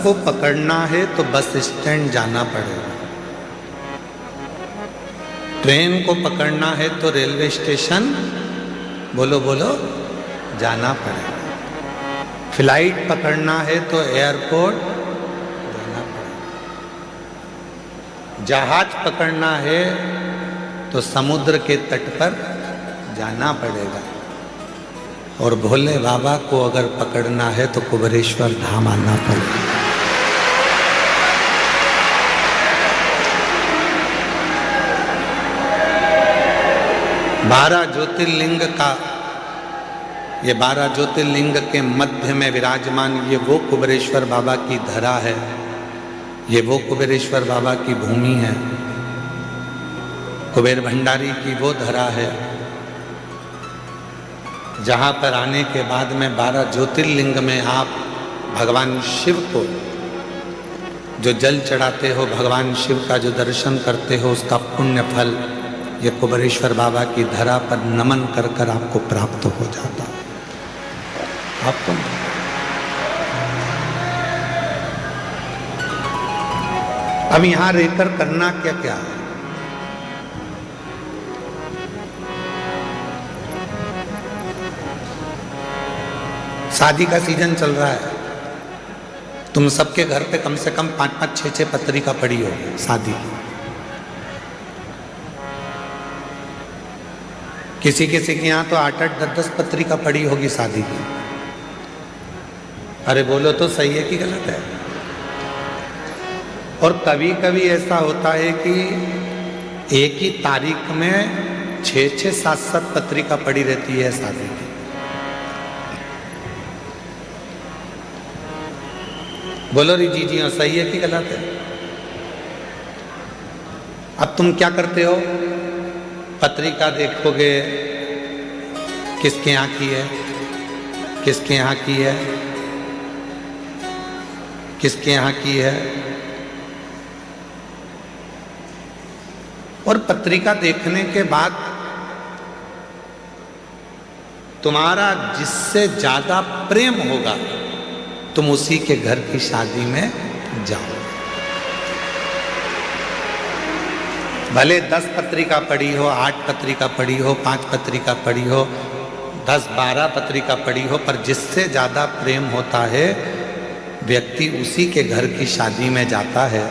को पकड़ना है तो बस स्टैंड जाना पड़ेगा, ट्रेन को पकड़ना है तो रेलवे स्टेशन बोलो बोलो जाना पड़ेगा, फ्लाइट पकड़ना है तो एयरपोर्ट जाना पड़ेगा, जहाज पकड़ना है तो समुद्र के तट पर जाना पड़ेगा, और भोले बाबा को अगर पकड़ना है तो कुबेरेश्वर धाम आना पड़ेगा। बारह ज्योतिर्लिंग का, ये 12 ज्योतिर्लिंग के मध्य में विराजमान ये वो कुबेरेश्वर बाबा की धरा है, ये वो कुबेरेश्वर बाबा की भूमि है, कुबेर भंडारी की वो धरा है जहाँ पर आने के बाद में 12 ज्योतिर्लिंग में आप भगवान शिव को जो जल चढ़ाते हो, भगवान शिव का जो दर्शन करते हो, उसका पुण्य फल ये कुबेरेश्वर बाबा की धरा पर नमन कर कर आपको प्राप्त हो जाता। आपको अब यहां रहकर करना क्या क्या है? शादी का सीजन चल रहा है, तुम सबके घर पे कम से कम 5-5, 6-6 पत्रिका पड़ी होगी शादी की। किसी किसी के यहाँ तो 8-8, 10-10 पत्रिका पड़ी होगी शादी की। अरे बोलो तो सही है कि गलत है? और कभी कभी ऐसा होता है कि एक ही तारीख में 6-6, 7-7 पत्रिका पड़ी रहती है शादी की। बोलो री जी हाँ, सही है कि गलत है? अब तुम क्या करते हो? पत्रिका देखोगे, किसके यहाँ की है, किसके यहाँ की है, किसके यहाँ की है, और पत्रिका देखने के बाद तुम्हारा जिससे ज्यादा प्रेम होगा तुम उसी के घर की शादी में जाओ। भले 10 पत्रिका पड़ी हो, 8 पत्रिका पड़ी हो, 5 पत्रिका पड़ी हो, 10-12 पत्रिका पड़ी हो, पर जिससे ज्यादा प्रेम होता है व्यक्ति उसी के घर की शादी में जाता है।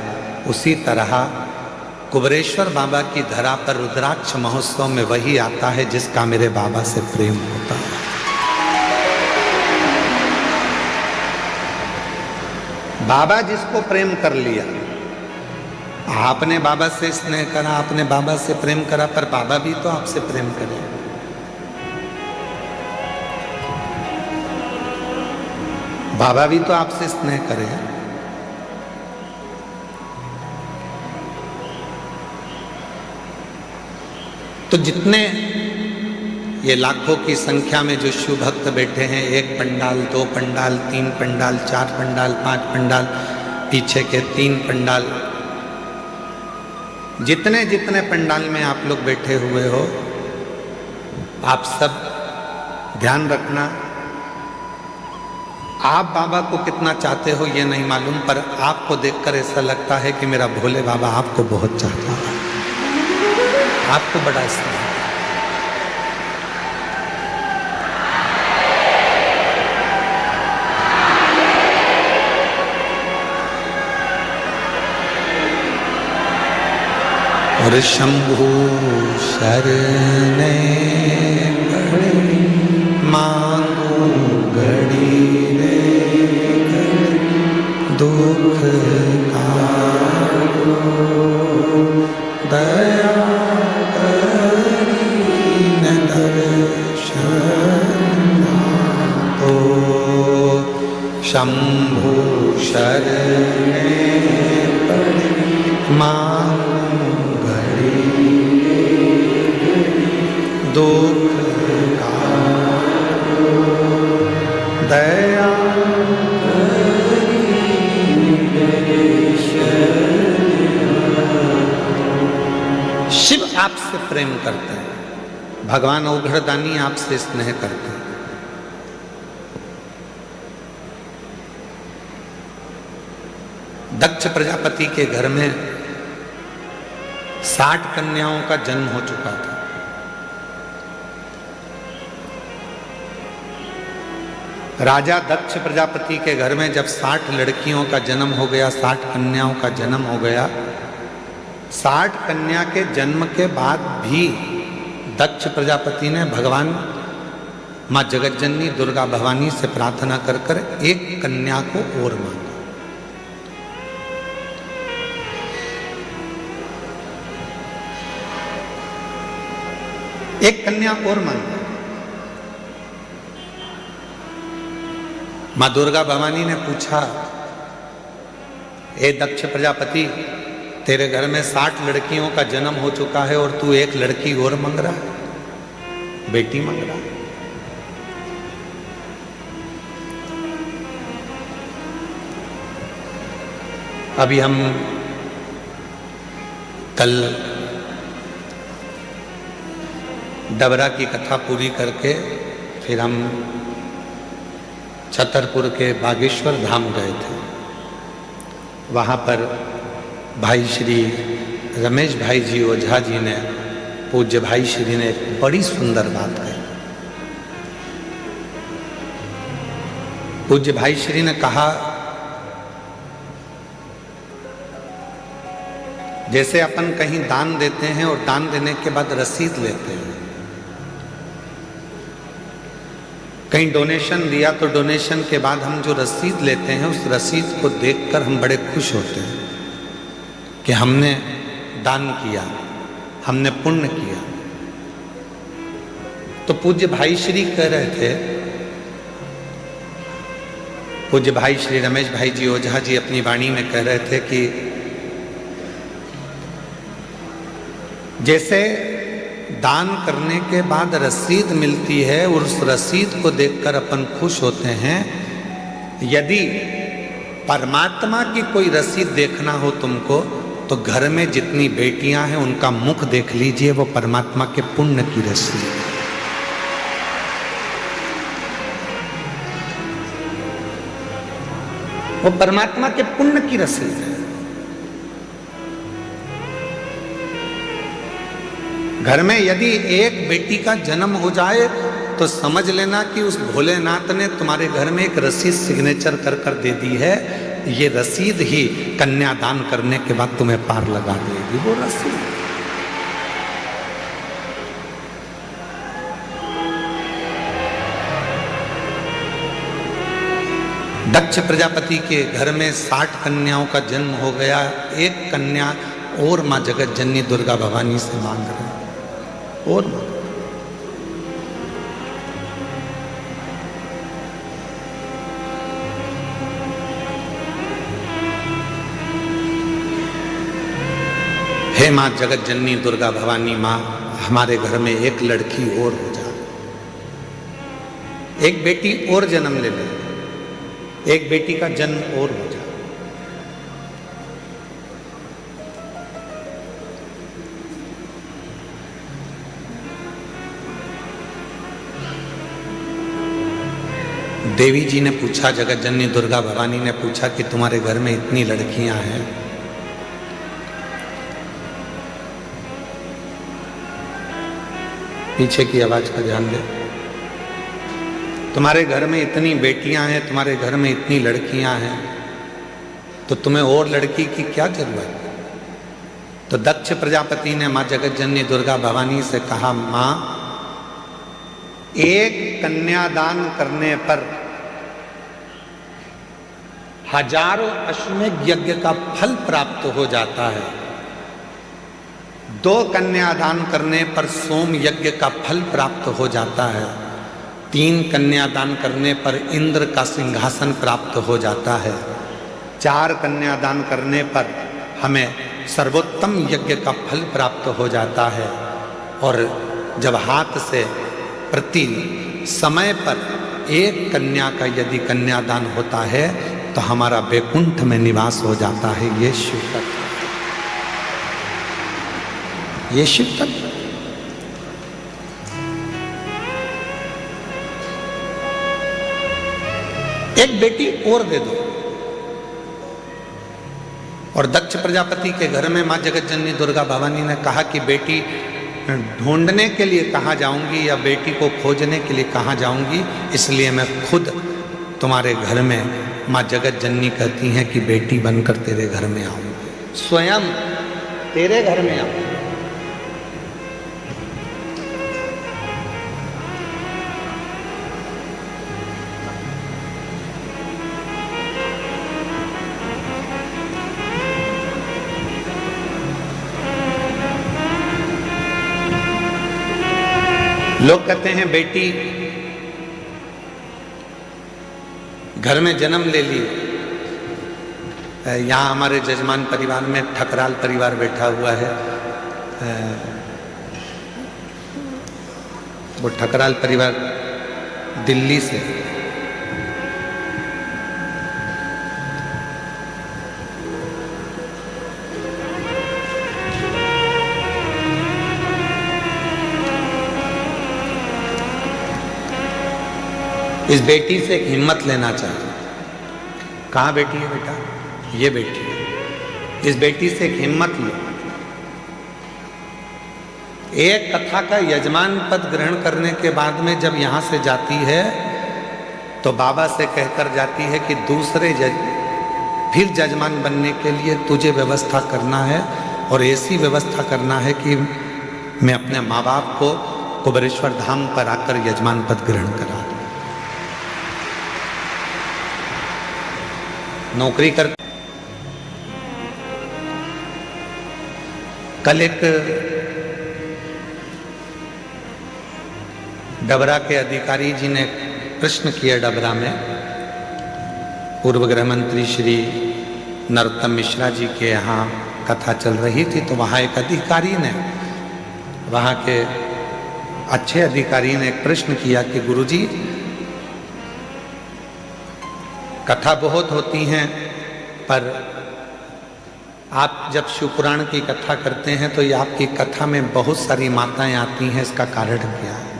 उसी तरह कुबेरेश्वर बाबा की धरा पर रुद्राक्ष महोत्सव में वही आता है जिसका मेरे बाबा से प्रेम होता है। बाबा जिसको प्रेम कर लिया, आपने बाबा से स्नेह करा, आपने बाबा से प्रेम करा, पर बाबा भी तो आपसे प्रेम करे। बाबा भी तो आपसे स्नेह करे। तो जितने ये लाखों की संख्या में जो शिव भक्त बैठे हैं, 1 पंडाल, 2 पंडाल, 3 पंडाल, 4 पंडाल, 5 पंडाल, पीछे के 3 पंडाल, जितने जितने पंडाल में आप लोग बैठे हुए हो, आप सब ध्यान रखना, आप बाबा को कितना चाहते हो ये नहीं मालूम, पर आपको देखकर ऐसा लगता है कि मेरा भोले बाबा आपको बहुत चाहता है, आपको बड़ा स्नेह। और शंभु शरणे पड़े मांगू घड़ी रे दुख काटो दया करीन दर्शन तो शंभु शरणे पड़े मांगू दुख काटो दया शिव आपसे प्रेम करते हैं, भगवान औघड़दानी आपसे स्नेह करते हैं। दक्ष प्रजापति के घर में 60 कन्याओं का जन्म हो चुका था। राजा दक्ष प्रजापति के घर में जब 60 लड़कियों का जन्म हो गया, 60 कन्याओं का जन्म हो गया, 60 कन्या के जन्म के बाद भी दक्ष प्रजापति ने भगवान माँ जगतजननी दुर्गा भवानी से प्रार्थना कर कर एक कन्या को और मांगा। एक कन्या और मांगा। माँ दुर्गा भवानी ने पूछा, हे दक्ष प्रजापति, तेरे घर में 60 लड़कियों का जन्म हो चुका है और तू एक लड़की और मांग रहा है, बेटी मांग रहा है। अभी हम कल डबरा की कथा पूरी करके फिर हम छतरपुर के बागेश्वर धाम गए थे। वहाँ पर भाई श्री रमेश भाई जी ओझा जी ने, पूज्य भाई श्री ने एक बड़ी सुंदर बात कही। पूज्य भाई श्री ने कहा, जैसे अपन कहीं दान देते हैं और दान देने के बाद रसीद लेते हैं, कहीं डोनेशन दिया तो डोनेशन के बाद हम जो रसीद लेते हैं उस रसीद को देखकर हम बड़े खुश होते हैं कि हमने दान किया, हमने पुण्य किया। तो पूज्य भाई श्री कह रहे थे, पूज्य भाई श्री रमेश भाई जी ओझा जी अपनी वाणी में कह रहे थे कि जैसे दान करने के बाद रसीद मिलती है और उस रसीद को देखकर अपन खुश होते हैं, यदि परमात्मा की कोई रसीद देखना हो तुमको तो घर में जितनी बेटियां हैं उनका मुख देख लीजिए, वो परमात्मा के पुण्य की रसीद है। वो परमात्मा के पुण्य की रसीद है। घर में यदि एक बेटी का जन्म हो जाए तो समझ लेना कि उस भोलेनाथ ने तुम्हारे घर में एक रसीद सिग्नेचर कर कर दे दी है। ये रसीद ही कन्यादान करने के बाद तुम्हें पार लगा देगी, वो रसीद। दक्ष प्रजापति के घर में 60 कन्याओं का जन्म हो गया, एक कन्या और माँ जगतजननी दुर्गा भवानी से मांग रहे और हे माँ जगतजननी दुर्गा भवानी माँ, हमारे घर में एक लड़की और हो जाए, एक बेटी और जन्म ले ले, एक बेटी का जन्म और हो जाए। देवी जी ने पूछा, जगतजननी दुर्गा भवानी ने पूछा कि तुम्हारे घर में इतनी लड़कियां हैं, पीछे की आवाज का ध्यान दे, तुम्हारे घर में इतनी बेटियां हैं, तुम्हारे घर में इतनी लड़कियां हैं, तो तुम्हें और लड़की की क्या जरूरत है? तो दक्ष प्रजापति ने माँ जगतजननी दुर्गा भवानी से कहा, माँ, एक कन्यादान करने पर हजारों अश्वमेध यज्ञ का फल प्राप्त हो जाता है, 2 कन्यादान करने पर सोम यज्ञ का फल प्राप्त हो जाता है, 3 कन्यादान करने पर इंद्र का सिंहासन प्राप्त हो जाता है, 4 कन्यादान करने पर हमें सर्वोत्तम यज्ञ का फल प्राप्त हो जाता है। और जब हाथ से प्रति समय पर एक कन्या का यदि कन्यादान होता है तो हमारा वैकुंठ में निवास हो जाता है। ये शिव तत्व, ये शिव तत्व। एक बेटी और दे दो, और दक्ष प्रजापति के घर में माँ जगत जननी दुर्गा भवानी ने कहा कि बेटी ढूंढने के लिए कहाँ जाऊंगी या बेटी को खोजने के लिए कहाँ जाऊंगी, इसलिए मैं खुद तुम्हारे घर में माँ जगत जननी कहती हैं कि बेटी बनकर तेरे घर में आऊंगी, स्वयं तेरे घर में आऊंगी। लोग कहते हैं बेटी घर में जन्म ले ली। यहाँ हमारे जजमान परिवार में ठकराल परिवार बैठा हुआ है। वो ठकराल परिवार दिल्ली से, इस बेटी से एक हिम्मत लेना चाहता हूं। कहाँ बेटी है बेटा? ये बेटी है। इस बेटी से एक हिम्मत लो। एक कथा का यजमान पद ग्रहण करने के बाद में जब यहां से जाती है तो बाबा से कहकर जाती है कि दूसरे फिर जजमान बनने के लिए तुझे व्यवस्था करना है, और ऐसी व्यवस्था करना है कि मैं अपने माँ बाप को कुबेरेश्वर धाम पर आकर यजमान पद ग्रहण करा दूं। नौकरी कर। कल एक डबरा के अधिकारी जी ने प्रश्न किया डबरा में, पूर्व गृह मंत्री श्री नरोत्तम मिश्रा जी के यहाँ कथा चल रही थी, तो वहाँ एक अधिकारी ने, वहाँ के अच्छे अधिकारी ने एक प्रश्न किया कि गुरुजी कथा बहुत होती हैं, पर आप जब शिव पुराण की कथा करते हैं तो ये आपकी कथा में बहुत सारी माताएं आती हैं, इसका कारण क्या है?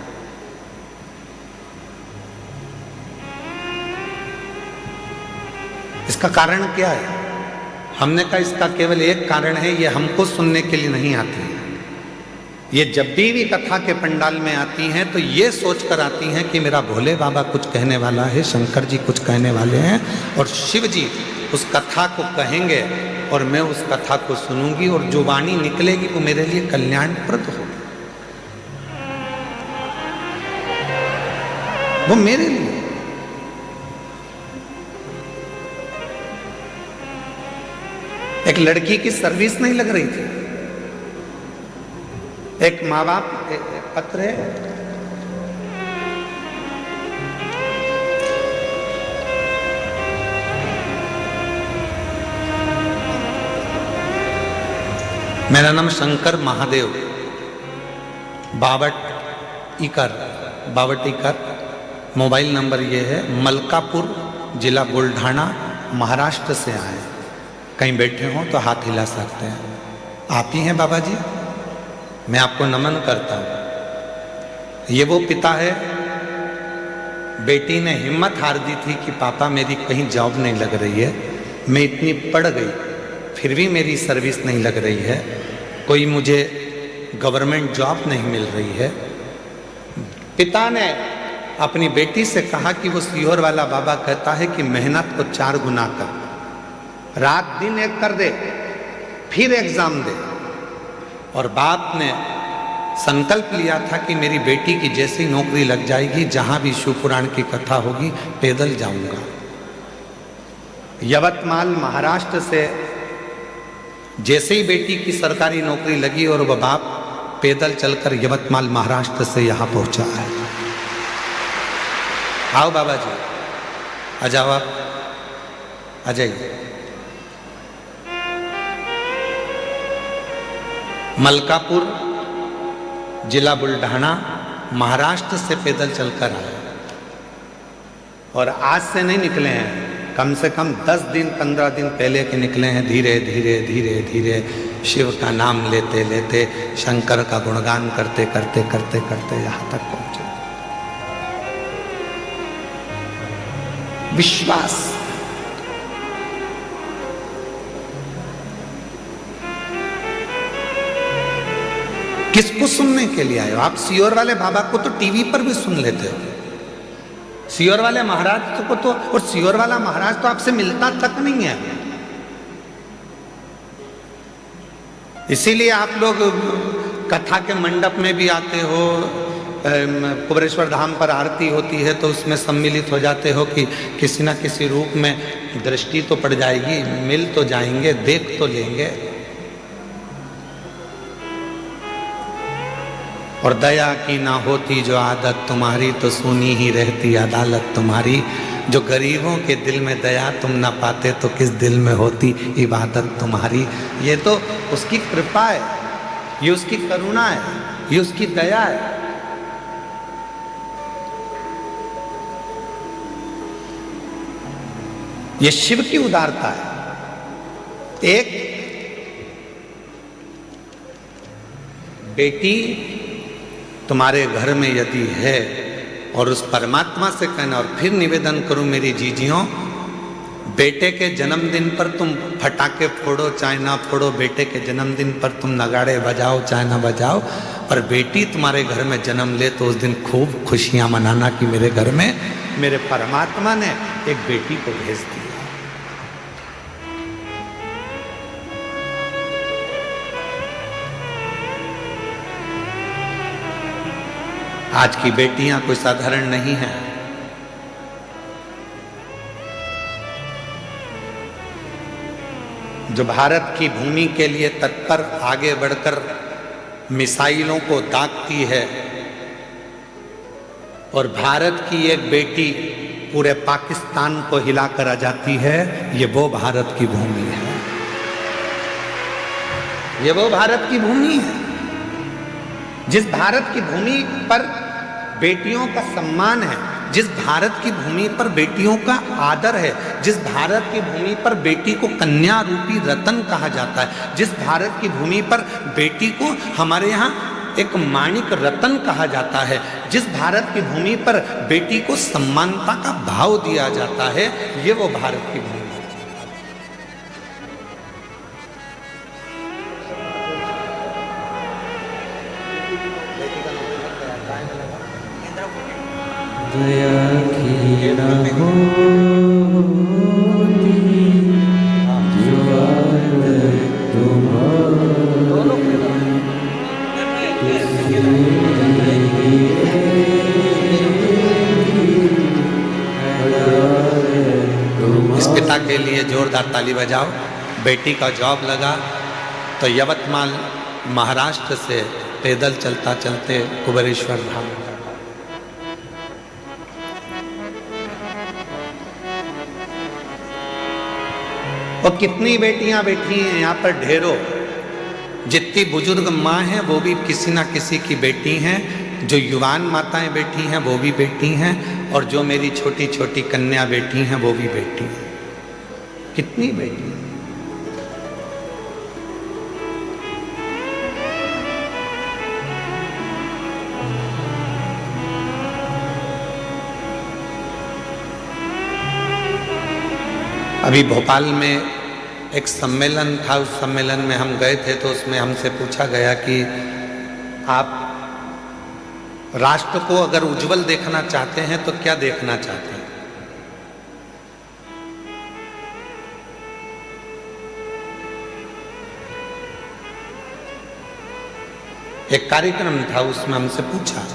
इसका कारण क्या है? हमने कहा इसका केवल एक कारण है, ये हमको सुनने के लिए नहीं आती है। ये जब भी कथा के पंडाल में आती हैं तो ये सोचकर आती हैं कि मेरा भोले बाबा कुछ कहने वाला है, शंकर जी कुछ कहने वाले हैं, और शिव जी उस कथा को कहेंगे और मैं उस कथा को सुनूंगी, और जो वाणी निकलेगी वो मेरे लिए कल्याणप्रद होगी, वो मेरे लिए। एक लड़की की सर्विस नहीं लग रही थी, एक माँ बाप पत्र है, मेरा नाम शंकर महादेव, बावट इकर, मोबाइल नंबर ये है, मलकापुर जिला बुल्ढाना महाराष्ट्र से आए। कहीं बैठे हों तो हाथ हिला सकते हैं। आप ही हैं बाबा जी? मैं आपको नमन करता हूं। ये वो पिता है, बेटी ने हिम्मत हार दी थी कि पापा मेरी कहीं जॉब नहीं लग रही है, मैं इतनी पढ़ गई फिर भी मेरी सर्विस नहीं लग रही है, कोई मुझे गवर्नमेंट जॉब नहीं मिल रही है। पिता ने अपनी बेटी से कहा कि वो सीहोर वाला बाबा कहता है कि मेहनत को 4 गुना कर, रात दिन एक कर दे, फिर एग्जाम दे। और बाप ने संकल्प लिया था कि मेरी बेटी की जैसी नौकरी लग जाएगी, जहां भी शिव पुराण की कथा होगी पैदल जाऊंगा। यवतमाल महाराष्ट्र से जैसे ही बेटी की सरकारी नौकरी लगी और वह बाप पैदल चलकर यवतमाल महाराष्ट्र से यहां पहुंचा है। आओ बाबा जी, आ जाओ, आप आ जाइए। मलकापुर जिला बुल्ढाना महाराष्ट्र से पैदल चलकर आए, और आज से नहीं निकले हैं, कम से कम 10 दिन 15 दिन पहले के निकले हैं। धीरे धीरे धीरे धीरे शिव का नाम लेते लेते, शंकर का गुणगान करते करते करते करते यहाँ तक पहुंचे। विश्वास, किसको सुनने के लिए आए हो? आप सियोर वाले बाबा को तो टीवी पर भी सुन लेते हो, सियोर वाले महाराज को तो, और सियोर वाला महाराज तो आपसे मिलता तक नहीं है। इसीलिए आप लोग कथा के मंडप में भी आते हो, कुबेरेश्वर धाम पर आरती होती है तो उसमें सम्मिलित हो जाते हो कि किसी ना किसी रूप में दृष्टि तो पड़ जाएगी, मिल तो जाएंगे, देख तो लेंगे। और दया की ना होती जो आदत तुम्हारी, तो सुनी ही रहती अदालत तुम्हारी। जो गरीबों के दिल में दया तुम ना पाते, तो किस दिल में होती इबादत तुम्हारी। ये तो उसकी कृपा है, ये उसकी करुणा है, ये उसकी दया है। ये शिव की उदारता है। एक बेटी तुम्हारे घर में यदि है, और उस परमात्मा से कहना, और फिर निवेदन करूं मेरी जीजियों, बेटे के जन्मदिन पर तुम फटाके फोड़ो चाहे ना फोड़ो, बेटे के जन्मदिन पर तुम नगाड़े बजाओ चाहे ना बजाओ, पर बेटी तुम्हारे घर में जन्म ले तो उस दिन खूब खुशियां मनाना कि मेरे घर में मेरे परमात्मा ने एक बेटी को भेज दिया। आज की बेटियां कोई साधारण नहीं है। जो भारत की भूमि के लिए तत्पर आगे बढ़कर मिसाइलों को दागती है, और भारत की एक बेटी पूरे पाकिस्तान को हिलाकर आ जाती है, ये वो भारत की भूमि है, ये वो भारत की भूमि है। जिस भारत की भूमि पर बेटियों का सम्मान है, जिस भारत की भूमि पर बेटियों का आदर है, जिस भारत की भूमि पर बेटी को कन्या रूपी रतन कहा जाता है, जिस भारत की भूमि पर बेटी को हमारे यहाँ एक माणिक रतन कहा जाता है, जिस भारत की भूमि पर बेटी को सम्मानता का भाव दिया जाता है, ये वो भारत की भूमि है। दया की न होती जो आदत तुम्हारी। इस पिता के लिए जोरदार ताली बजाओ। बेटी का जॉब लगा तो यवतमाल महाराष्ट्र से पैदल चलता चलते कुबेरेश्वर धाम। और कितनी बेटियां बैठी हैं यहाँ पर, ढेरों। जितनी बुजुर्ग माँ हैं वो भी किसी ना किसी की बेटी हैं, जो युवान माताएं बैठी हैं वो भी बेटी हैं, और जो मेरी छोटी छोटी कन्या बेटी हैं वो भी बेटी हैं। कितनी बेटी हैं? अभी भोपाल में एक सम्मेलन था, उस सम्मेलन में हम गए थे, तो उसमें हमसे पूछा गया कि आप राष्ट्र को अगर उज्जवल देखना चाहते हैं तो क्या देखना चाहते हैं? एक कार्यक्रम था, उसमें हमसे पूछा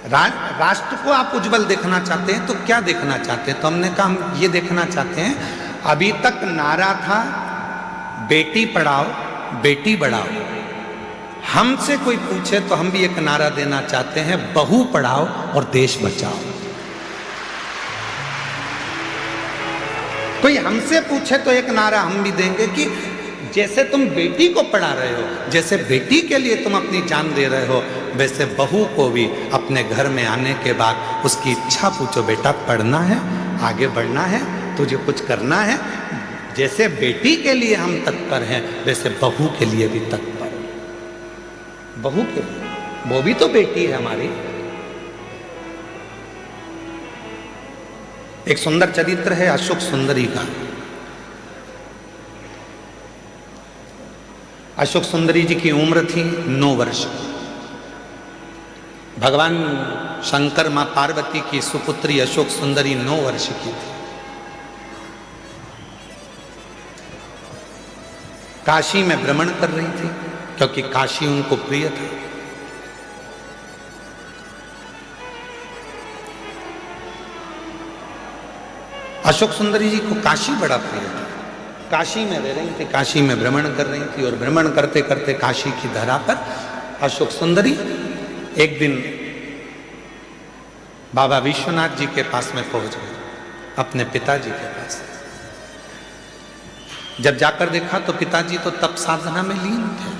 राष्ट्र को आप उज्जवल देखना चाहते हैं तो क्या देखना चाहते हैं? तो हमने कहा हम ये देखना चाहते हैं, अभी तक नारा था बेटी पढ़ाओ बेटी बढ़ाओ, हमसे कोई पूछे तो हम भी एक नारा देना चाहते हैं, बहू पढ़ाओ और देश बचाओ। कोई हमसे पूछे तो एक नारा हम भी देंगे कि जैसे तुम बेटी को पढ़ा रहे हो, जैसे बेटी के लिए तुम अपनी जान दे रहे हो, वैसे बहू को भी अपने घर में आने के बाद उसकी इच्छा पूछो, बेटा पढ़ना है, आगे बढ़ना है, तुझे कुछ करना है। जैसे बेटी के लिए हम तत्पर हैं, वैसे बहू के लिए भी तत्पर। बहू के लिए, वो भी तो बेटी है हमारी। एक सुंदर चरित्र है अशोक सुंदरी का। अशोक सुंदरी जी की उम्र थी 9 वर्ष की। भगवान शंकर मां पार्वती की सुपुत्री अशोक सुंदरी 9 वर्ष की थी। काशी में भ्रमण कर रही थी क्योंकि काशी उनको प्रिय था। अशोक सुंदरी जी को काशी बड़ा प्रिय था। काशी में रह रही थी, काशी में भ्रमण कर रही थी और भ्रमण करते करते काशी की धरा पर अशोक सुंदरी एक दिन बाबा विश्वनाथ जी के पास में पहुंच गए, अपने पिताजी के पास। जब जाकर देखा तो पिताजी तो तप साधना में लीन थे।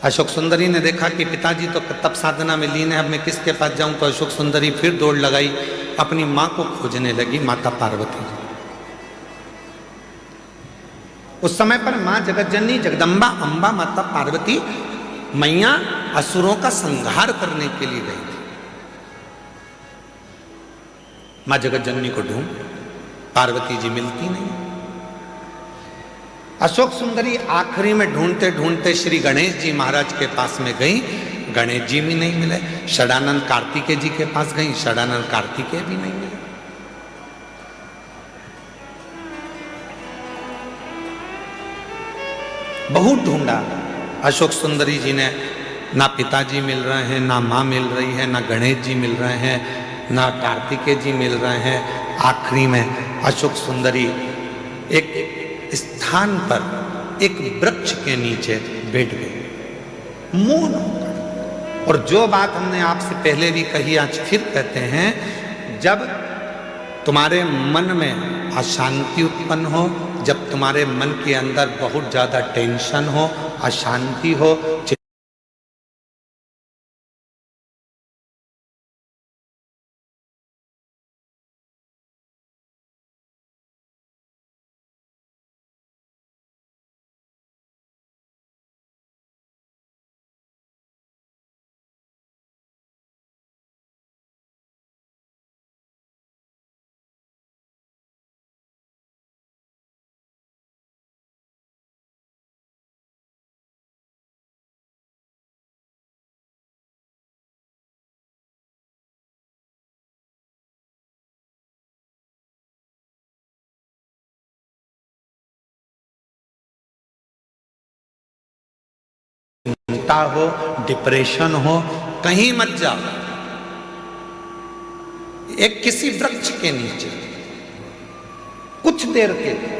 अशोक सुंदरी ने देखा कि पिताजी तो तप साधना में लीन है, अब मैं किसके पास जाऊं? तो अशोक सुंदरी फिर दौड़ लगाई, अपनी मां को खोजने लगी, माता पार्वती। उस समय पर मां जगतजननी जगदम्बा अंबा माता पार्वती मैया असुरों का संहार करने के लिए गई थी। मां जगतजननी को ढूंढ, पार्वती जी मिलती नहीं। अशोक सुंदरी आखिरी में ढूंढते ढूंढते श्री गणेश जी महाराज के पास में गई, गणेश जी भी नहीं मिले। षडानंद कार्तिकेय जी के पास गई, षडानंद कार्तिकेय भी नहीं मिले। बहुत ढूंढा अशोक सुंदरी जी ने, ना पिताजी मिल रहे हैं, ना मां मिल रही है, ना गणेश जी मिल रहे हैं, ना कार्तिकेय जी मिल रहे हैं। आखिरी में अशोक सुंदरी एक स्थान पर एक वृक्ष के नीचे बैठ गई, मौन होकर। और जो बात हमने आपसे पहले भी कही, आज फिर कहते हैं, जब तुम्हारे मन में अशांति उत्पन्न हो, जब तुम्हारे मन के अंदर बहुत ज्यादा टेंशन हो, अशांति हो, चिंता हो, डिप्रेशन हो, कहीं मत जाओ। एक किसी वृक्ष के नीचे कुछ देर के लिए,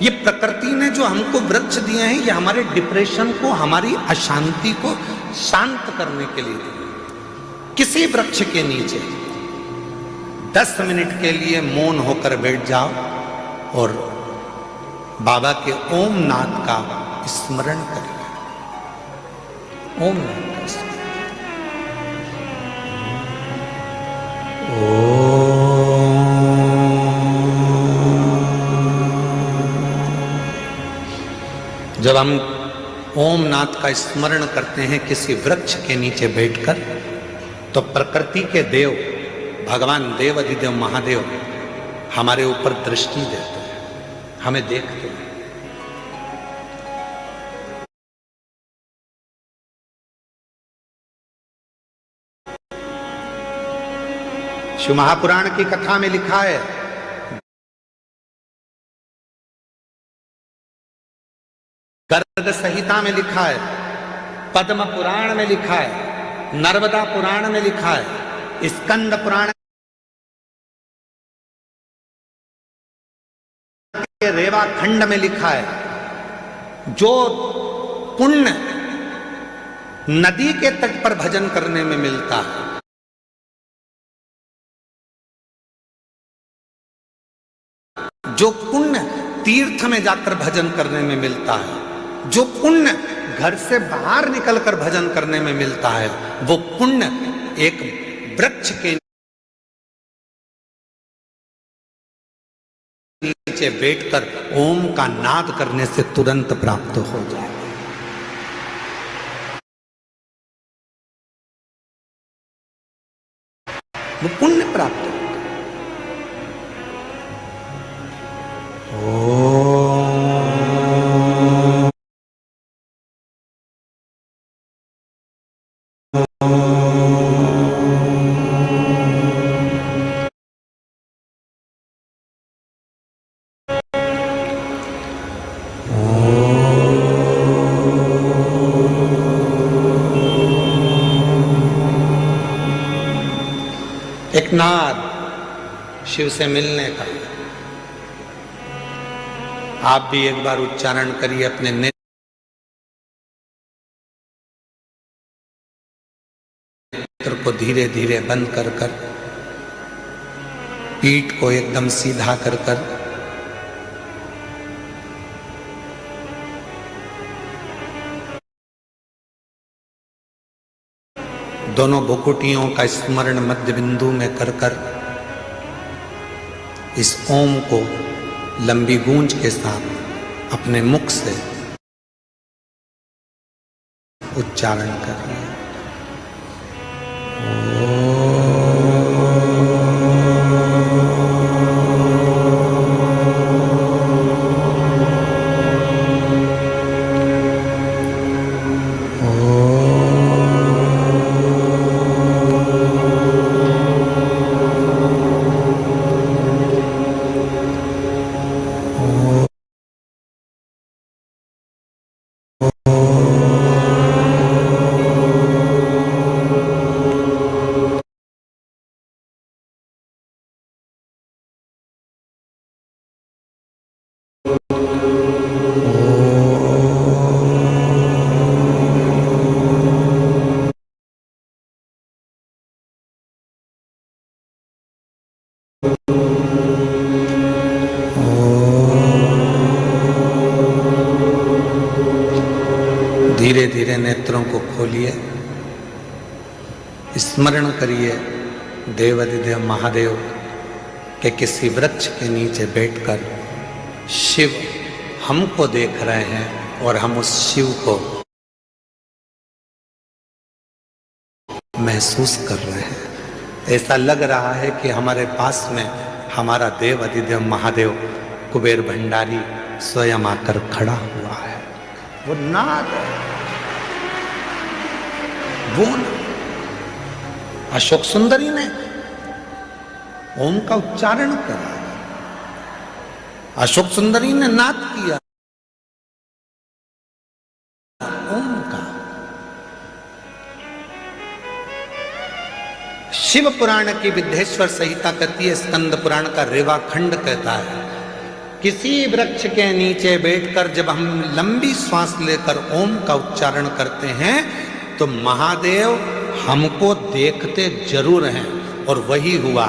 ये प्रकृति ने जो हमको वृक्ष दिए हैं, ये हमारे डिप्रेशन को, हमारी अशांति को शांत करने के लिए दिए। किसी वृक्ष के नीचे 10 मिनट के लिए मौन होकर बैठ जाओ और बाबा के ओम नाथ का स्मरण करें। ओम नाथ का स्मरण। जब हम ओम नाथ का स्मरण करते हैं किसी वृक्ष के नीचे बैठकर, तो प्रकृति के देव भगवान देव अधिदेव महादेव हमारे ऊपर दृष्टि देते हैं, हमें देखते हैं। शिव महापुराण की कथा में लिखा है, गर्ग संहिता में लिखा है, पद्म पुराण में लिखा है, नर्मदा पुराण में लिखा है, स्कंद पुराण के रेवा खंड में लिखा है, जो पुण्य नदी के तट पर भजन करने में मिलता है, जो पुण्य तीर्थ में जाकर भजन करने में मिलता है, जो पुण्य घर से बाहर निकलकर भजन करने में मिलता है, वो पुण्य एक वृक्ष के नीचे बैठकर ओम का नाद करने से तुरंत प्राप्त हो जाए। वो पुण्य प्राप्त हो। शिव से मिलने का। आप भी एक बार उच्चारण करिए, अपने नेत्र को धीरे धीरे बंद कर कर, पीठ को एकदम सीधा कर कर, दोनों भुकुटियों का स्मरण मध्य बिंदु में कर कर इस ओम को लंबी गूंज के साथ अपने मुख से उच्चारण करिए। धीरे धीरे नेत्रों को खोलिए, स्मरण करिए देवाधिदेव महादेव के किसी वृक्ष के नीचे बैठकर शिव हमको देख रहे हैं और हम उस शिव को महसूस कर रहे हैं। ऐसा लग रहा है कि हमारे पास में हमारा देव अधिदेव महादेव कुबेर भंडारी स्वयं आकर खड़ा हुआ है। वो नाद है, वो अशोक सुंदरी ने ओम का उच्चारण करा, अशोक सुंदरी ने नाद किया ओम का। शिव पुराण की विद्येश्वर संहिता कहती है, स्कंद पुराण का रेवा खंड कहता है, किसी वृक्ष के नीचे बैठकर जब हम लंबी श्वास लेकर ओम का उच्चारण करते हैं तो महादेव हमको देखते जरूर हैं। और वही हुआ,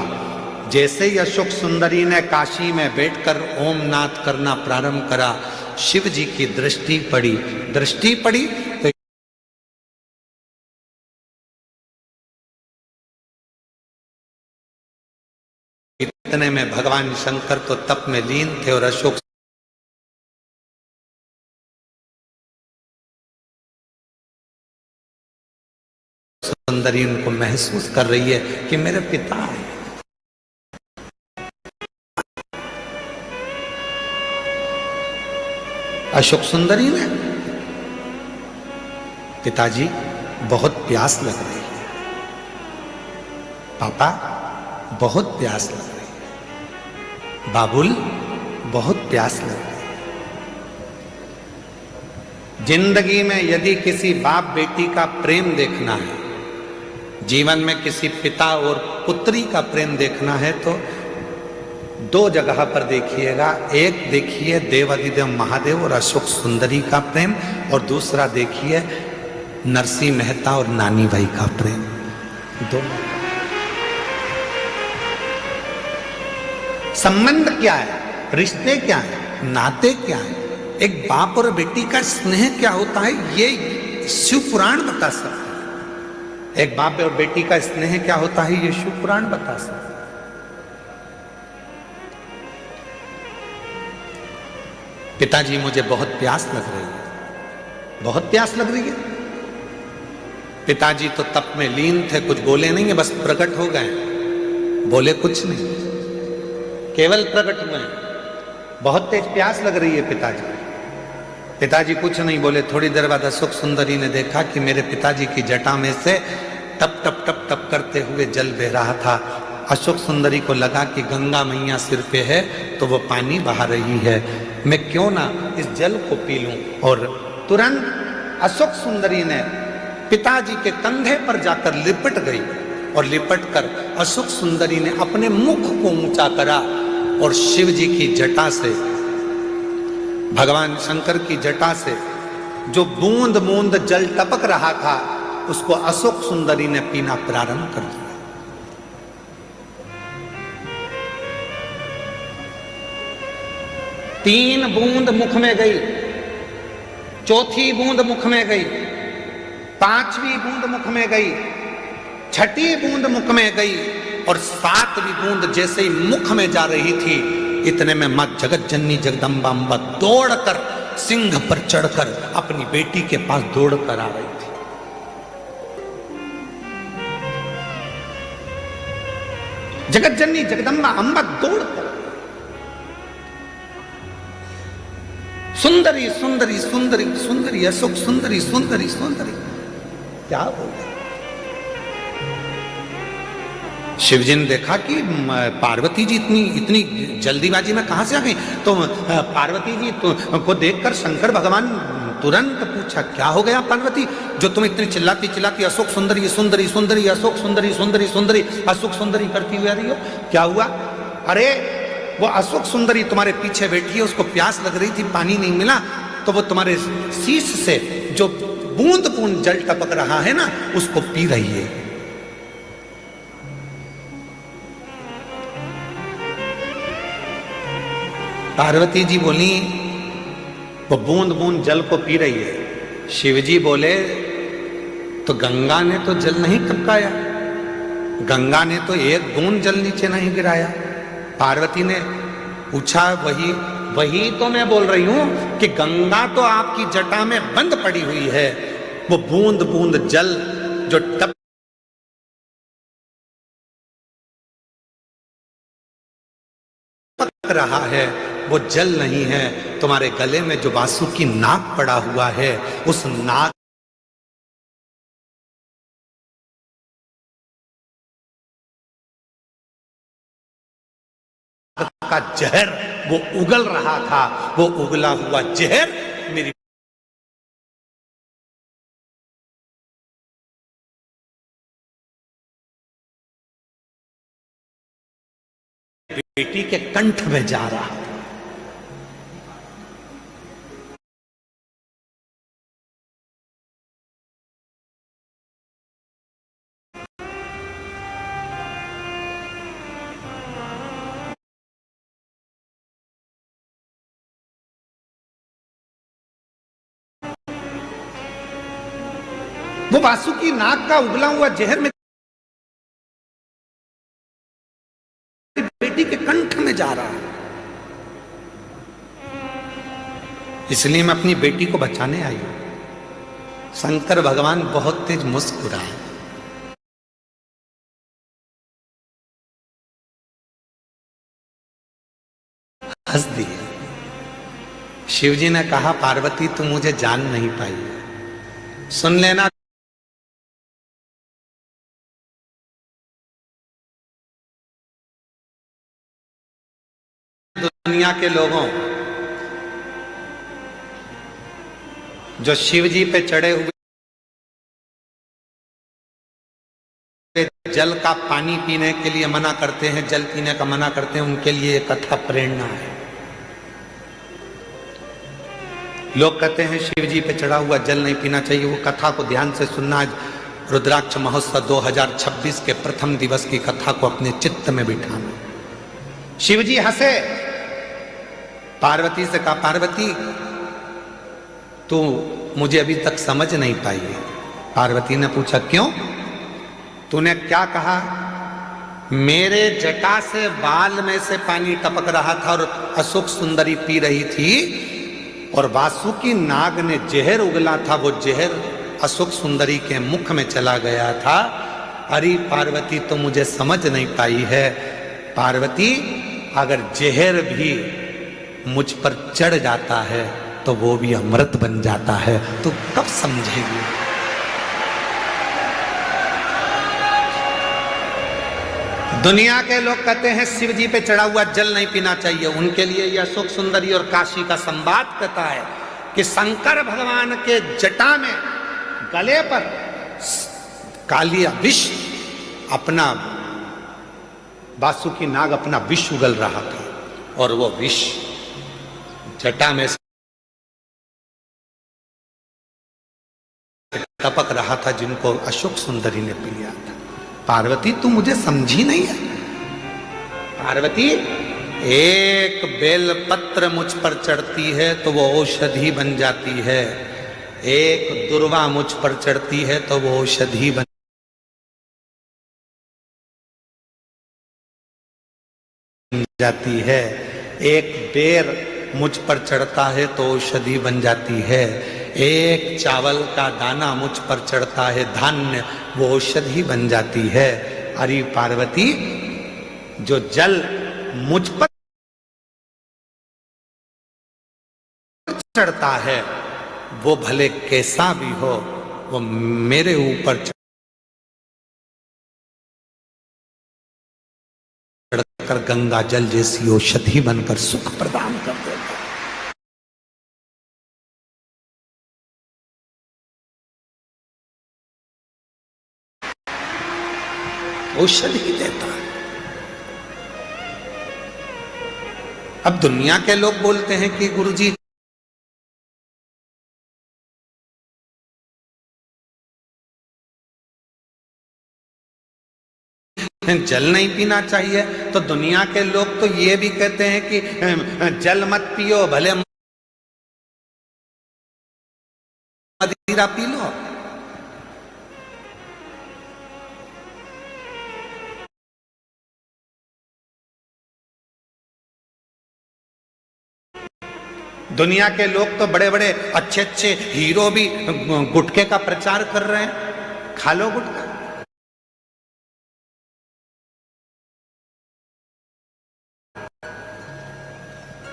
जैसे ही अशोक सुंदरी ने काशी में बैठकर ओम नाद करना प्रारंभ करा, शिव जी की दृष्टि पड़ी तो इतने में भगवान शंकर तो तप में लीन थे और अशोक सुंदरी उनको महसूस कर रही है कि मेरे पिता है। अशोक सुंदरी ने, पिताजी बहुत प्यास लग रही है, पापा बहुत प्यास लग रही है, बाबुल बहुत प्यास लग रही है। जिंदगी में यदि किसी बाप बेटी का प्रेम देखना है, जीवन में किसी पिता और पुत्री का प्रेम देखना है तो दो जगह पर देखिएगा। एक देखिए देवाधिदेव महादेव और अशोक सुंदरी का प्रेम, और दूसरा देखिए नरसिंह मेहता और नानी भाई का प्रेम। दोनों संबंध क्या है, रिश्ते क्या है, नाते क्या है, एक बाप और बेटी का स्नेह क्या होता है, ये शिव पुराण बता सकता है। एक बाप और बेटी का स्नेह क्या होता है, ये शिव पुराण बता सकता है। पिताजी मुझे बहुत प्यास लग रही है, बहुत प्यास लग रही है। पिताजी तो तप में लीन थे, कुछ बोले नहीं है, बस प्रकट हो गए, बोले कुछ नहीं, केवल प्रकट हुए। बहुत तेज प्यास लग रही है पिताजी। पिताजी कुछ नहीं बोले। थोड़ी देर बाद अशोक सुंदरी ने देखा कि मेरे पिताजी की जटा में से टप टप टप टप करते हुए जल बह रहा था। अशोक सुंदरी को लगा कि गंगा मैया सिर पे है तो वो पानी बहा रही है, मैं क्यों ना इस जल को पी लूं। और तुरंत अशोक सुंदरी ने पिताजी के कंधे पर जाकर लिपट गई और लिपटकर अशोक सुंदरी ने अपने मुख को ऊंचा करा और शिव जी की जटा से, भगवान शंकर की जटा से जो बूंद बूंद जल टपक रहा था उसको अशोक सुंदरी ने पीना प्रारंभ कर दिया। तीन बूंद मुख में गई, चौथी बूंद मुख में गई, पांचवी बूंद मुख में गई, छठी बूंद मुख में गई और सातवीं बूंद जैसे ही मुख में जा रही थी इतने में मां जगत जननी जगदम्बा अम्बा दौड़कर सिंह पर चढ़कर अपनी बेटी के पास दौड़कर आ रही थी। जगत जननी जगदम्बा अम्बा दौड़कर, सुंदरी सुंदरी सुंदरी सुंदरी अशोक सुंदरी सुंदरी सुंदरी, क्या बोल रहे। शिवजी ने देखा कि पार्वती जी इतनी जल्दीबाजी में कहां से आ गई, तो पार्वती जी को देखकर शंकर भगवान तुरंत पूछा, क्या हो गया पार्वती, जो तुम इतनी चिल्लाती चिल्लाती अशोक सुंदरी सुंदरी सुंदरी अशोक सुंदरी सुंदरी सुंदरी अशोक सुंदरी करती हुई आ रही हो, क्या हुआ। अरे वो अशोक सुंदरी तुम्हारे पीछे बैठी है, उसको प्यास लग रही थी, पानी नहीं मिला, तो वो तुम्हारे शीश से जो बूंद बूंद जल टपक रहा है ना उसको पी रही है। पार्वती जी बोली वो बूंद बूंद जल को पी रही है। शिवजी बोले तो गंगा ने तो जल नहीं टपकाया, गंगा ने तो एक बूंद जल नीचे नहीं गिराया। पार्वती ने पूछा, वही तो मैं बोल रही हूं कि गंगा तो आपकी जटा में बंद पड़ी हुई है, वो बूंद बूंद जल जो टप रहा है वो जल नहीं है, तुम्हारे गले में जो वासुकी नाग पड़ा हुआ है उस नाग का जहर वो उगल रहा था, वो उगला हुआ जहर मेरी बेटी के कंठ में जा रहा था। वो वासुकी नाग का उगला हुआ जहर में बेटी के कंठ में जा रहा है, इसलिए मैं अपनी बेटी को बचाने आई हूं। शंकर भगवान बहुत तेज मुस्कुराए, हंस दिए। शिवजी ने कहा, पार्वती तुम मुझे जान नहीं पाई, सुन लेना दुनिया के लोगों, जो शिव जी पे चढ़े हुए जल का पानी पीने के लिए मना करते हैं, जल पीने का मना करते हैं, उनके लिए कथा प्रेरणा है। लोग कहते हैं शिव जी पे चढ़ा हुआ जल नहीं पीना चाहिए, वो कथा को ध्यान से सुनना। रुद्राक्ष महोत्सव 2026 के प्रथम दिवस की कथा को अपने चित्त में बिठाना। शिव जी हंसे, पार्वती से कहा, पार्वती तू मुझे अभी तक समझ नहीं पाई है। पार्वती ने पूछा, क्यों, तूने क्या कहा। मेरे जटा से बाल में से पानी टपक रहा था और अशोक सुंदरी पी रही थी, और वासुकी नाग ने जहर उगला था, वो जहर अशोक सुंदरी के मुख में चला गया था। अरे पार्वती तो मुझे समझ नहीं पाई है। पार्वती अगर जहर भी मुझ पर चढ़ जाता है तो वो भी अमृत बन जाता है, तो कब समझेगी। दुनिया के लोग कहते हैं शिव जी पे चढ़ा हुआ जल नहीं पीना चाहिए, उनके लिए यह अशोक सुंदरी और काशी का संवाद कहता है कि शंकर भगवान के जटा में गले पर कालिया विष अपना वासुकी नाग अपना विष उगल रहा था और वो विष जटा में टपक रहा था, जिनको अशोक सुंदरी ने पी लिया था। पार्वती तू मुझे समझी नहीं है। पार्वती, एक बेल पत्र मुझ पर चढ़ती है तो वो औषधि बन जाती है, एक दुर्वा मुझ पर चढ़ती है तो वो औषधि बन जाती है, एक बेर मुझ पर चढ़ता है तो औषधि बन जाती है, एक चावल का दाना मुझ पर चढ़ता है धान्य, वो औषधि बन जाती है। अरे पार्वती, जो जल मुझ पर चढ़ता है वो भले कैसा भी हो, वो मेरे ऊपर चढ़कर गंगा जल जैसी औषधि बनकर सुख प्रदान कर देता है। औषधि देता है। अब दुनिया के लोग बोलते हैं कि गुरुजी जल नहीं पीना चाहिए, तो दुनिया के लोग तो ये भी कहते हैं कि जल मत पियो, भले मदिरा पी लो। दुनिया के लोग तो बड़े बड़े अच्छे अच्छे हीरो भी गुटखे का प्रचार कर रहे हैं, खा लो गुटखा।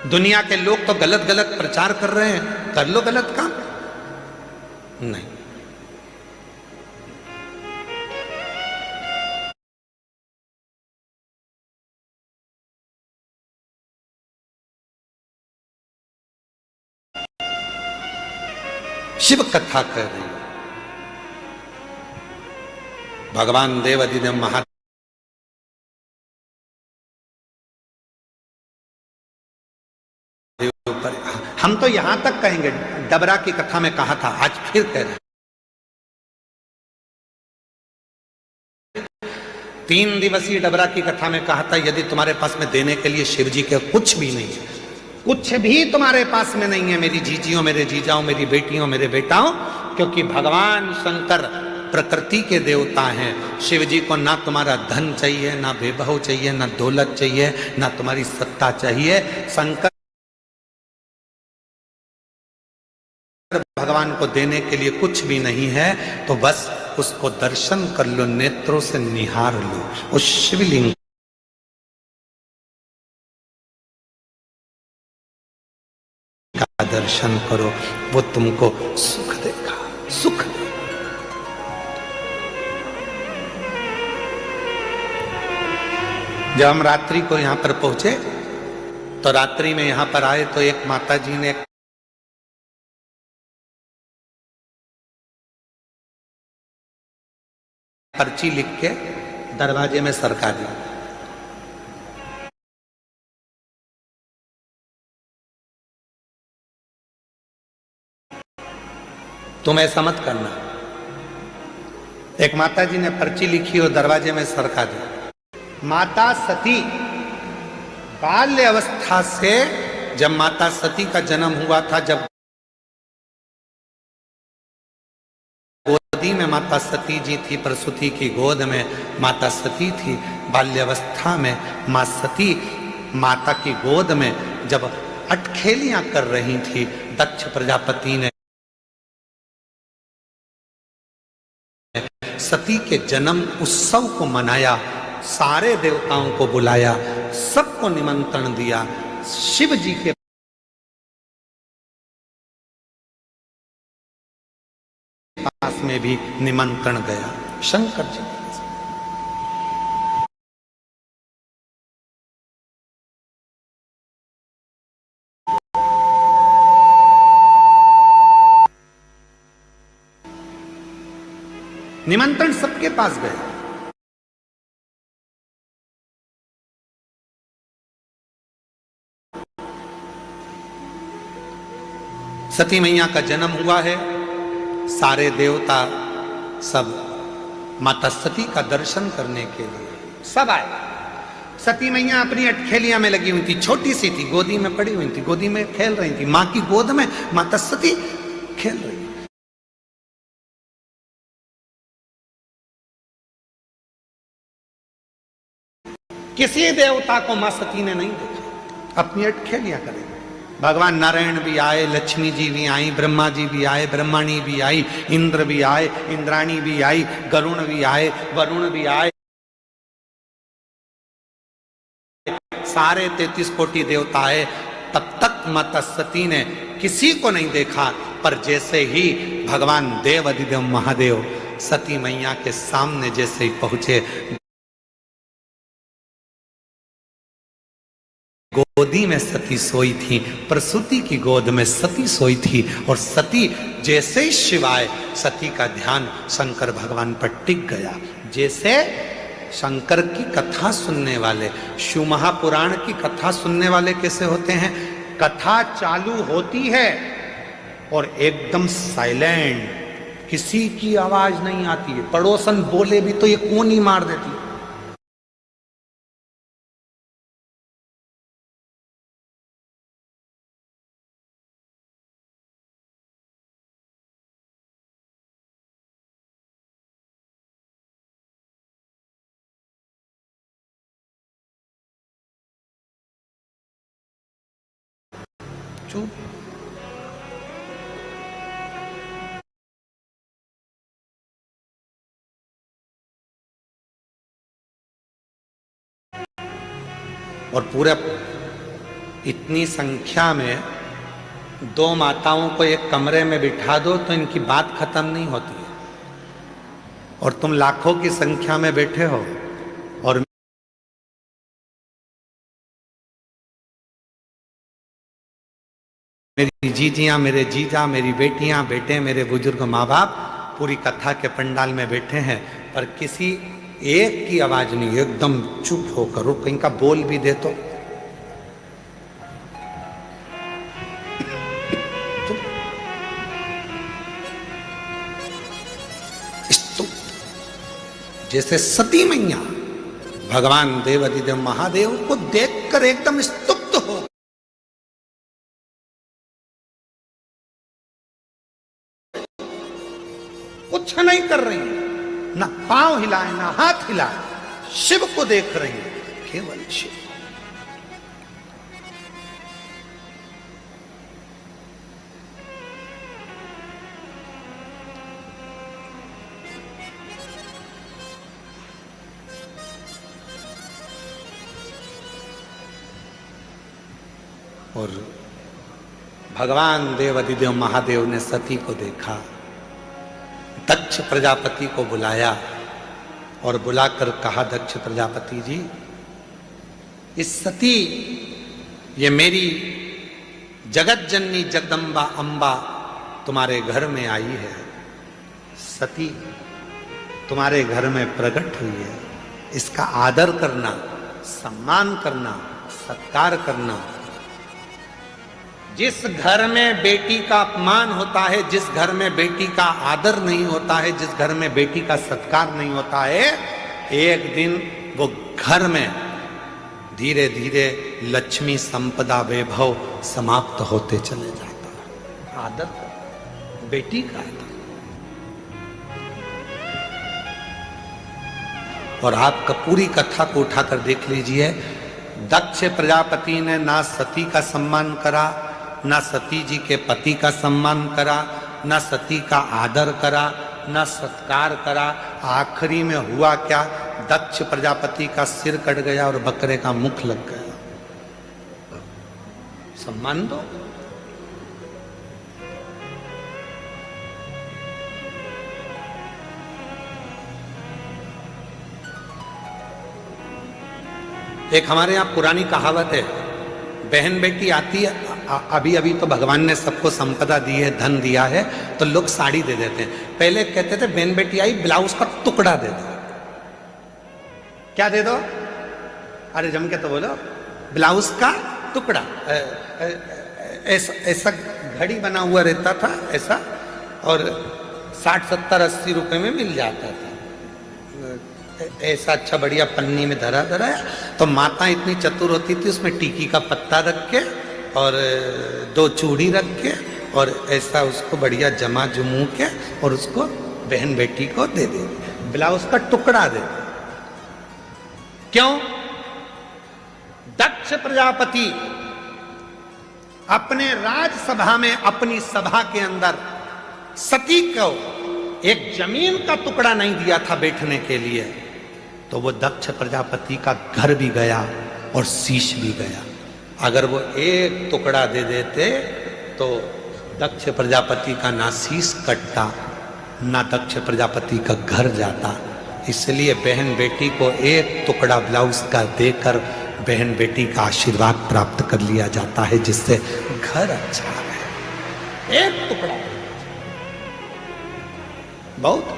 दुनिया के लोग तो गलत गलत प्रचार कर रहे हैं, कर लो गलत काम। नहीं, शिव कथा कर रही है। भगवान देवाधिदेव महा हम तो यहां तक कहेंगे, डबरा की कथा में कहा था, आज फिर कह रहे हैं। 3 दिवसीय डबरा की कथा में कहा था, यदि तुम्हारे पास में देने के लिए शिव जी के कुछ भी नहीं है, कुछ भी तुम्हारे पास में नहीं है, मेरी जीजियों, मेरे जीजाओं, मेरी बेटियों, मेरे बेटाओं, क्योंकि भगवान शंकर प्रकृति के देवता हैं। शिव जी को ना तुम्हारा धन चाहिए, ना वैभव चाहिए, ना दौलत चाहिए, ना तुम्हारी सत्ता चाहिए। शंकर भगवान को देने के लिए कुछ भी नहीं है, तो बस उसको दर्शन कर लो, नेत्रों से निहार लो, उस शिवलिंग का दर्शन करो, वो तुमको सुख देगा, सुख देगा। जब हम रात्रि को यहां पर पहुंचे, तो रात्रि में यहां पर आए तो एक माता जी ने पर्ची लिख के दरवाजे में सरका दी। तुम ऐसा मत करना। एक माता जी ने पर्ची लिखी और दरवाजे में सरका दी। माता सती बाल्य अवस्था से, जब माता सती का जन्म हुआ था, जब गोदी में माता सती जी थी, प्रसूति की गोद में माता सती थी, बाल्यावस्था में मां सती माता की गोद में जब अटखेलियां कर रही थी, दक्ष प्रजापति ने सती के जन्म उत्सव को मनाया, सारे देवताओं को बुलाया, सबको निमंत्रण दिया। शिव जी के पास में भी निमंत्रण गया, शंकर जी के पास। निमंत्रण सबके पास गए। सती मैया का जन्म हुआ है, सारे देवता सब माता सती का दर्शन करने के लिए सब आए। सती मैया अपनी अटखेलियां में लगी हुई थी, छोटी सी थी, गोदी में पड़ी हुई थी, गोदी में खेल रही थी, मां की गोद में माता सती खेल रही। किसी देवता को मां सती ने नहीं देखा, अपनी अटखेलियां करेंगे। भगवान नारायण भी आए, लक्ष्मी जी भी आई, ब्रह्मा जी भी आए, ब्रह्मणी भी आई, इंद्र भी आए, इंद्राणी भी आई, गरुण भी आए, वरुण भी आए, सारे 33 कोटि देवता आए। तब तक माता सती ने किसी को नहीं देखा। पर जैसे ही भगवान देव अधिदेव महादेव सती मैया के सामने जैसे ही पहुंचे, गोदी में सती सोई थी, प्रसूति की गोद में सती सोई थी। और सती जैसे ही शिवाय, सती का ध्यान शंकर भगवान पर टिक गया। जैसे शंकर की कथा सुनने वाले, शिव महापुराण की कथा सुनने वाले कैसे होते हैं? कथा चालू होती है और एकदम साइलेंट, किसी की आवाज नहीं आती है। पड़ोसन बोले भी तो ये कौन ही मार देती है। चुप। और पूरा इतनी संख्या में 2 माताओं को एक कमरे में बिठा दो तो इनकी बात खत्म नहीं होती है। और तुम लाखों की संख्या में बैठे हो और मेरी जीजियां, मेरे जीजा, मेरी बेटियां, बेटे, मेरे बुजुर्ग माँ बाप पूरी कथा के पंडाल में बैठे हैं, पर किसी एक की आवाज नहीं, एकदम चुप होकर। और कहीं का बोल भी दे तो जैसे सती मैया भगवान देव अधिदेव महादेव को देखकर एकदम स्तुप्त हो, कुछ नहीं कर रही, ना पांव हिलाए ना हाथ हिलाए, शिव को देख रही है, केवल शिव। और भगवान देव अधिदेव महादेव ने सती को देखा, दक्ष प्रजापति को बुलाया और बुलाकर कहा, दक्ष प्रजापति जी, इस सती, ये मेरी जगत जननी जगदम्बा अंबा तुम्हारे घर में आई है। सती तुम्हारे घर में प्रकट हुई है, इसका आदर करना, सम्मान करना, सत्कार करना। जिस घर में बेटी का अपमान होता है, जिस घर में बेटी का आदर नहीं होता है, जिस घर में बेटी का सत्कार नहीं होता है, एक दिन वो घर में धीरे धीरे लक्ष्मी संपदा वैभव समाप्त होते चले जाता है। आदर बेटी का आदर। और आपका पूरी कथा को उठाकर देख लीजिए, दक्ष प्रजापति ने ना सती का सम्मान करा, ना सती जी के पति का सम्मान करा, ना सती का आदर करा, ना सत्कार करा। आखिरी में हुआ क्या? दक्ष प्रजापति का सिर कट गया और बकरे का मुख लग गया। सम्मान दो। एक हमारे यहां पुरानी कहावत है, बहन बेटी आती है, अभी अभी तो भगवान ने सबको संपदा दी है, धन दिया है, तो लोग साड़ी दे देते हैं। पहले कहते थे बहन बेटी आई, ब्लाउज का टुकड़ा दे दो। क्या दे दो? अरे जम के तो बोलो, ब्लाउज का टुकड़ा। ऐसा ऐसा घड़ी बना हुआ रहता था ऐसा, और 60, 70, 80 रुपए में मिल जाता था ऐसा अच्छा बढ़िया पन्नी में धरा धरा। तो माता इतनी चतुर होती थी, उसमें टीकी का पत्ता रख के और 2 चूड़ी रख के और ऐसा उसको बढ़िया जमा जुमू के और उसको बहन बेटी को दे दे, ब्लाउज का टुकड़ा दे। क्यों? दक्ष प्रजापति अपने राजसभा में, अपनी सभा के अंदर सती को एक जमीन का टुकड़ा नहीं दिया था बैठने के लिए, तो वो दक्ष प्रजापति का घर भी गया और शीश भी गया। अगर वो एक टुकड़ा दे देते तो दक्ष प्रजापति का ना शीश कटता ना दक्ष प्रजापति का घर जाता। इसलिए बहन बेटी को एक टुकड़ा ब्लाउज का देकर बहन बेटी का आशीर्वाद प्राप्त कर लिया जाता है, जिससे घर अच्छा है। एक टुकड़ा बहुत।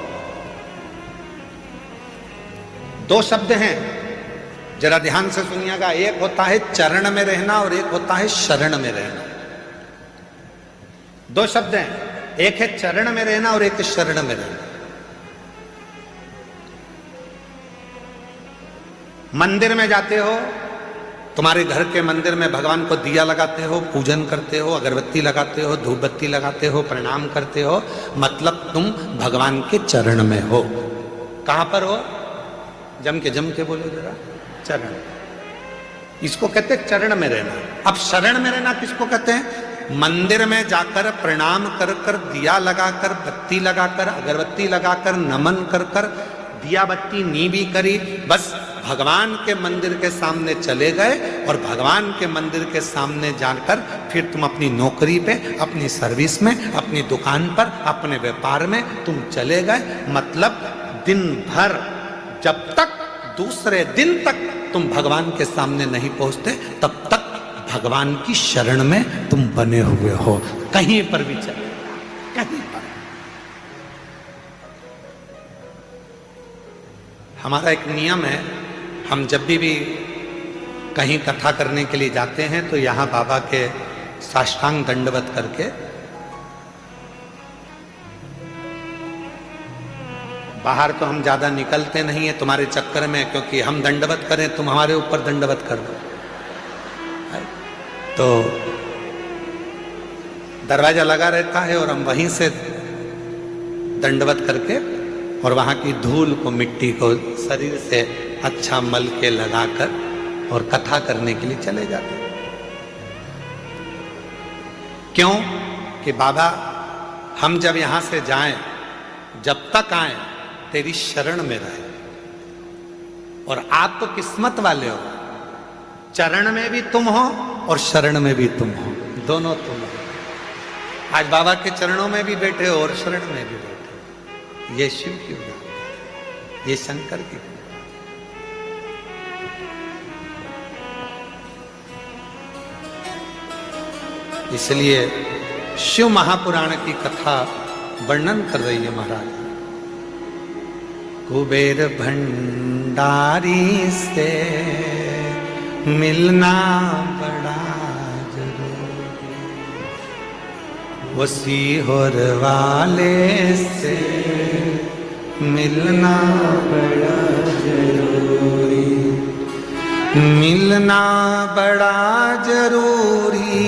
2 शब्द हैं, जरा ध्यान से सुनिएगा। एक होता है चरण में रहना और एक होता है शरण में रहना। 2 शब्द हैं, एक है चरण में रहना और एक है शरण में रहना। मंदिर में जाते हो, तुम्हारे घर के मंदिर में भगवान को दिया लगाते हो, पूजन करते हो, अगरबत्ती लगाते हो, धूप बत्ती लगाते हो, प्रणाम करते हो, मतलब तुम भगवान के चरण में हो। कहां पर हो? जम के बोलो जरा। चरण, इसको कहते हैं चरण में रहना। अब शरण में रहना किसको कहते हैं? मंदिर में जाकर प्रणाम कर कर, दिया लगाकर, बत्ती लगाकर, अगरबत्ती लगाकर, नमन कर कर, दिया बत्ती नी भी करी, बस भगवान के मंदिर के सामने चले गए और भगवान के मंदिर के सामने जाकर फिर तुम अपनी नौकरी पे, अपनी सर्विस में, अपनी दुकान पर, अपने व्यापार में तुम चले गए। मतलब दिन भर, जब तक दूसरे दिन तक तुम भगवान के सामने नहीं पहुंचते, तब तक भगवान की शरण में तुम बने हुए हो। कहीं पर भी चले, कहीं पर। हमारा एक नियम है, हम जब भी कहीं कथा करने के लिए जाते हैं तो यहां बाबा के साष्टांग दंडवत करके, बाहर तो हम ज्यादा निकलते नहीं है तुम्हारे चक्कर में, क्योंकि हम दंडवत करें तुम हमारे ऊपर दंडवत कर दो। तो दरवाजा लगा रहता है और हम वहीं से दंडवत करके और वहां की धूल को, मिट्टी को शरीर से अच्छा मल के लगाकर और कथा करने के लिए चले जाते हैं। क्यों? कि बाबा हम जब यहां से जाएं, जब तक आए तेरी शरण में रहे। और आप तो किस्मत वाले हो, चरण में भी तुम हो और शरण में भी तुम हो, दोनों तुम हो। आज बाबा के चरणों में भी बैठे हो और शरण में भी बैठे हो। ये शिव की बात है, ये शंकर की। इसलिए शिव महापुराण की कथा वर्णन कर रही है महाराज। कुबेर भंडारी से मिलना बड़ा जरूरी, वसीहोर वाले से मिलना बड़ा जरूरी, मिलना बड़ा जरूरी,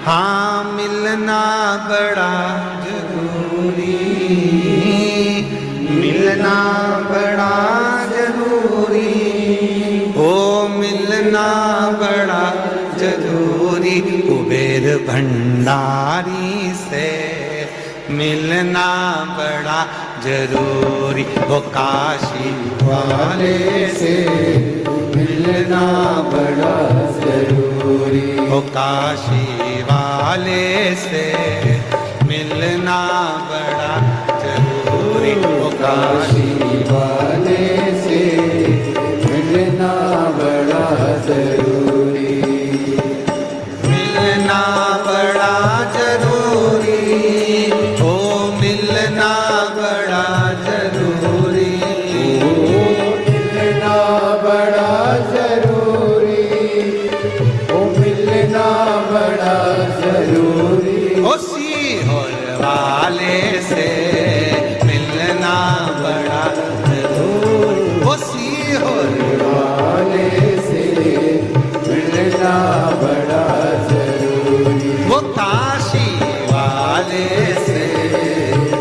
हाँ मिलना बड़ा जरूरी, मिलना बड़ा जरूरी, ओ मिलना बड़ा जरूरी। कुबेर भंडारी से मिलना बड़ा जरूरी, ओ काशी वाले से मिलना बड़ा जरूरी, ओ काशी वाले से मिलना बड़ा जरूरी, ओ काशी वाले से मिलना बड़ा जरूरी, मिलना बड़ा जरूरी, ओ मिलना बड़ा जरूरी, ओ मिलना बड़ा जरूरी, ओ मिलना बड़ा जरूरी, ओ सीहोर वाले से मिलना बड़ा जरूरी, ओ सीहोर वाले से मिलना बड़ा जरूरी, वो काशी वाले से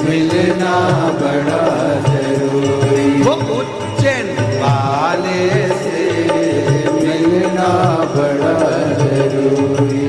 मिलना बड़ा जरूरी, वो उज्जैन वाले से मिलना बड़ा जरूरी।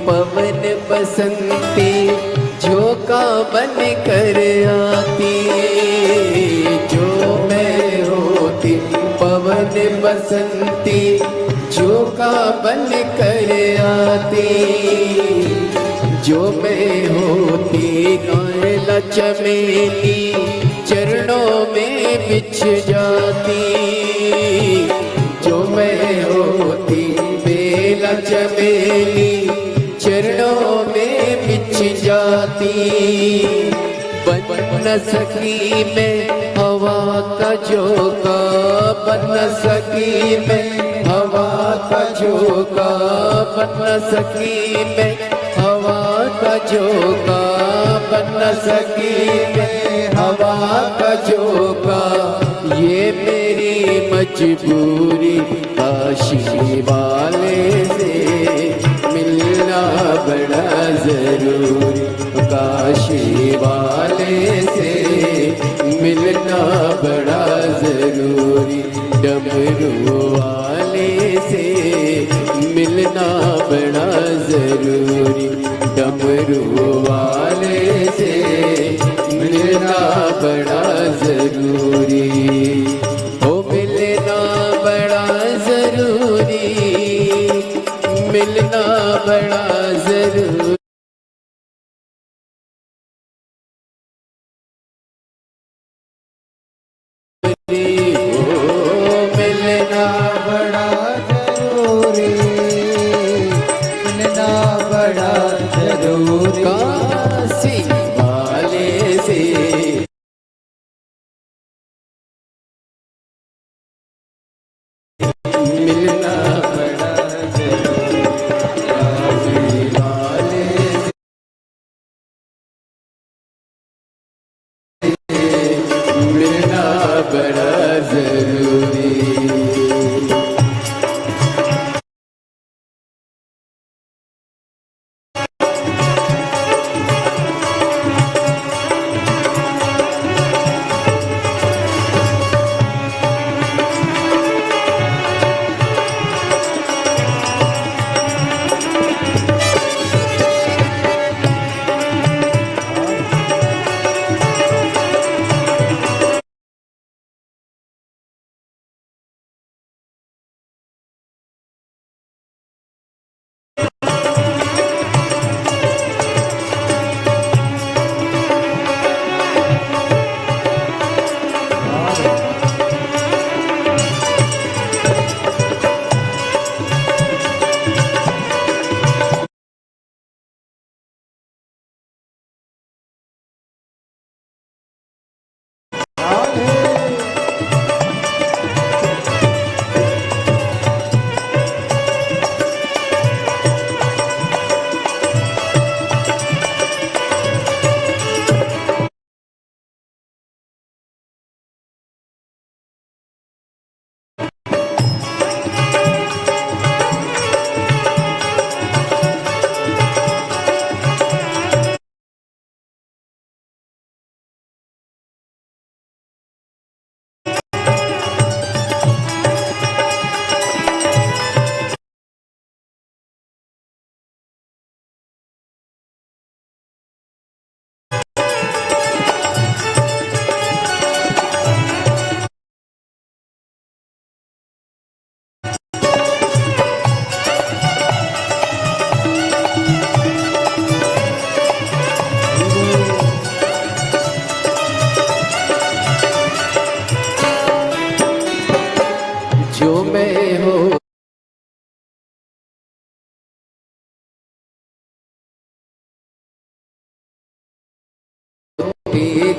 पवन बसंती झोंका बन कर आती, जो मैं होती पवन बसंती झोंका बन कर आती, जो मैं होती नौला चमेली चरणों में बिछ जाती, जो मैं होती बेला चमेली चरणों में बिछ जाती, बन न सकी मैं हवा का झोंका, बन न सकी मैं हवा का झोंका, बन न सकी मैं हवा का झोंका, बन न सकी मैं हवा का झोंका, ये मेरी मजबूरी काशी वाले से मिलना बड़ा जरूरी, काशी वाले से मिलना बड़ा जरूरी, डमरू वाले से मिलना बड़ा जरूरी, डमरू वाले से मिलना बड़ा जरूरी, ओ मिलना बड़ा जरूरी, मिलना बड़ा जरूरी। मिलना बड़ा जरूरी, मिलना बड़ा जरूरी, काशी वाले से मिलना बड़ा जरूरी, काशी वाले से मिलना बड़ा जरूरी।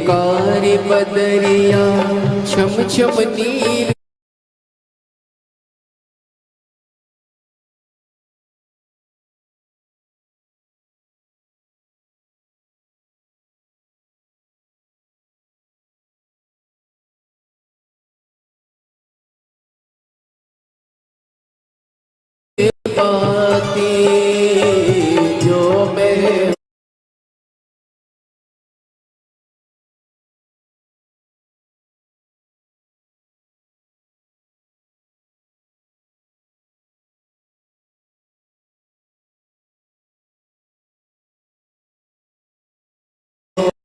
कारी बदरिया छम छम नीर पाती जो मैं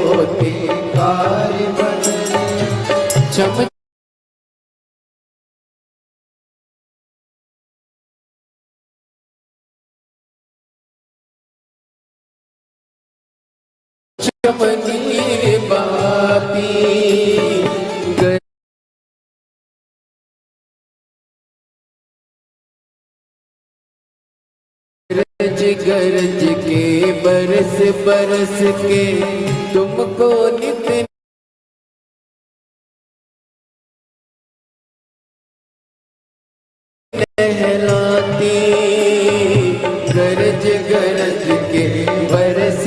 होती कारी बदरिया चम चम नीर बाती गरज गरज के बरस बरस के तुमको नित नहलाती गरज गरज के बरस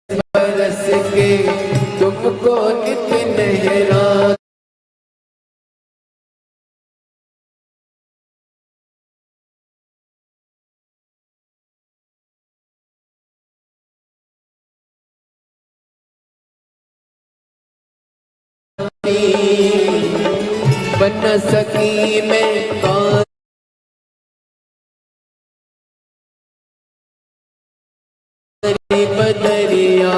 बरस के तुमको नित नहलाती बन सकी मैं कारी बदरिया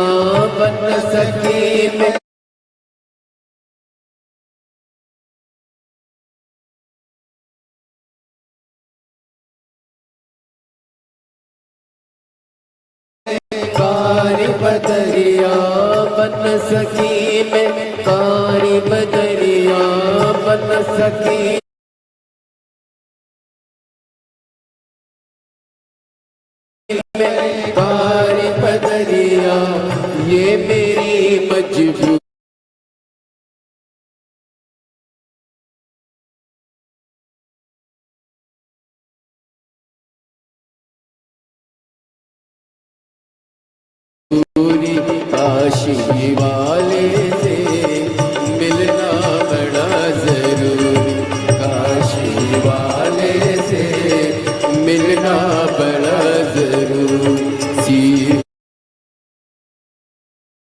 बन सकी मैं कारी बदरिया बन सकी मैं कारी बदरिया बन सकी मैं कारी बदरिया ये मेरी मजबूरी काशी